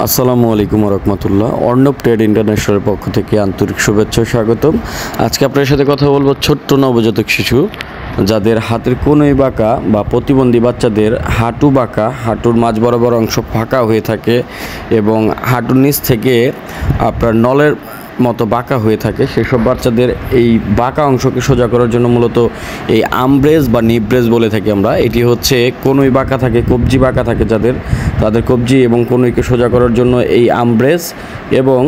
আসসালামু আলাইকুম রহমতুল্লাহ। অর্ণব ট্রেড ইন্টারন্যাশনালের পক্ষ থেকে আন্তরিক শুভেচ্ছা ও স্বাগতম। আজকে আপনার সাথে কথা বলবো ছোট্ট নবজাতক শিশু যাদের হাতের কোনোই বাঁকা বা প্রতিবন্ধী বাচ্চাদের হাঁটু বাঁকা, হাঁটুর মাঝ বরাবর অংশ ফাঁকা হয়ে থাকে এবং হাঁটুর নিচ থেকে আপনার নলের মতো বাঁকা হয়ে থাকে, সেসব বাচ্চাদের এই বাঁকা অংশকে সোজা করার জন্য মূলত এই আমব্রেস বা নিব্রেস বলে থাকি আমরা। এটি হচ্ছে কোনোই বাঁকা থাকে, কবজি বাঁকা থাকে তাদের কবজি এবং কোনোইকে সোজা করার জন্য এই আমব্রেস এবং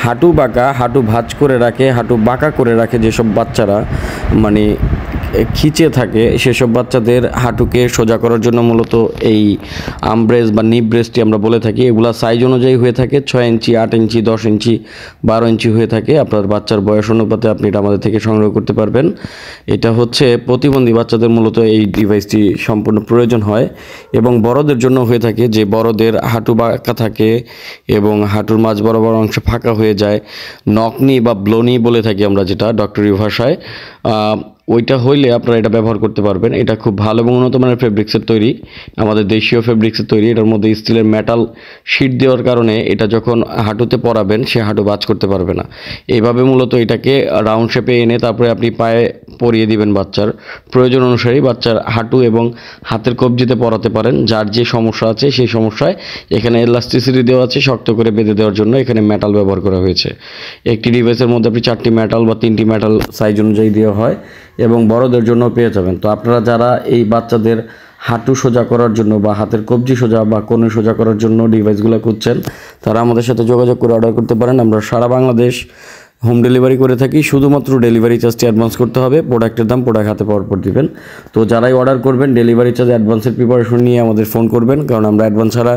হাঁটু বাঁকা, হাঁটু ভাঁজ করে রাখে, হাঁটু বাঁকা করে রাখে যেসব বাচ্চারা মানে খিচে থাকে, সেসব বাচ্চাদের হাঁটুকে সোজা করার জন্য মূলত এই আমব্রেস বা নিব্রেসটি আমরা বলে থাকি। এগুলা সাইজ অনুযায়ী হয়ে থাকে 6 ইঞ্চি, 8 ইঞ্চি, 10 ইঞ্চি, 12 ইঞ্চি হয়ে থাকে। আপনার বাচ্চার বয়স অনুপাতে আপনি এটা আমাদের থেকে সংগ্রহ করতে পারবেন। এটা হচ্ছে প্রতিবন্ধী বাচ্চাদের মূলত এই ডিভাইসটি সম্পূর্ণ প্রয়োজন হয় এবং বড়দের জন্য হয়ে থাকে যে বড়দের হাঁটু বাঁকা থাকে এবং হাঁটুর মাঝ বরাবর অংশ ফাঁকা হয়ে যায়, নকনি বা ব্লোনি বলে থাকি আমরা যেটা ডক্টরি ভাষায়। ওইটা হইলে আপনারা এটা ব্যবহার করতে পারবেন। এটা খুব ভালো এবং উন্নত মানের ফেব্রিক্সের তৈরি, আমাদের দেশীয় ফেব্রিক্সের তৈরি। এটার মধ্যে স্টিলের মেটাল শিট দেওয়ার কারণে এটা যখন হাঁটুতে পরাবেন সে হাঁটু ভাঁজ করতে পারবে না। এইভাবে মূলত এটাকে রাউন্ড শেপে এনে তারপরে আপনি পায়ে পরিয়ে দিবেন বাচ্চার প্রয়োজন অনুসারে। বাচ্চার হাঁটু এবং হাতের কবজিতে পরাতে পারেন, যার যে সমস্যা আছে সেই সমস্যায়। এখানে এলাস্টিসিটি দেওয়া আছে শক্ত করে বেঁধে দেওয়ার জন্য, এখানে মেটাল ব্যবহার করা হয়েছে। একটি ডিভাইসের মধ্যে আপনি 4টি মেটাল বা 3টি মেটাল সাইজ অনুযায়ী দেওয়া হয় এবং বড়দের জন্য পেয়ে যাবেন। তো আপনারা যারা এই বাচ্চাদের হাঁটু সোজা করার জন্য বা হাতের কবজি সোজা বা কোণে সোজা করার জন্য ডিভাইসগুলো খুঁজছেন, তারা আমাদের সাথে যোগাযোগ করে অর্ডার করতে পারেন। আমরা সারা বাংলাদেশ হোম ডেলিভারি করে থাকি। শুধুমাত্র ডেলিভারি চার্জটি অ্যাডভান্স করতে হবে, প্রোডাক্টের দাম প্রোডাক্ট হাতে পাওয়ার পর দিবেন। তো যারাই অর্ডার করবেন ডেলিভারি চার্জ অ্যাডভান্সের প্রিপারেশন নিয়ে আমাদের ফোন করবেন, কারণ আমরা অ্যাডভান্স ছাড়া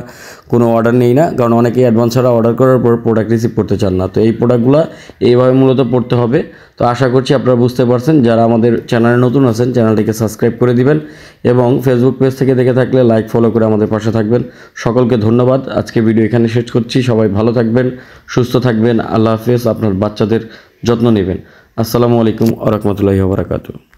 কোনো অর্ডার নেই না। কারণ অনেকেই অ্যাডভান্স ছাড়া অর্ডার করার পর প্রোডাক্ট রিসিভ করতে চান না। তো এই প্রোডাক্টগুলো এইভাবে মূলত পড়তে হবে। তো আশা করছি আপনারা বুঝতে পারছেন। যারা আমাদের চ্যানেলে নতুন আছেন চ্যানেলটিকে সাবস্ক্রাইব করে দিবেন এবং ফেসবুক পেজ থেকে দেখে থাকলে লাইক ফলো করে আমাদের পাশে থাকবেন। সকলকে ধন্যবাদ। আজকে ভিডিও এখানে শেষ করছি। সবাই ভালো থাকবেন, সুস্থ থাকবেন। আল্লাহ হাফেজ। আপনার বাচ্চাদের যত্ন নেবেন। আসসালামু আলাইকুম ওয়া রাহমাতুল্লাহি ওয়া বারাকাতুহু।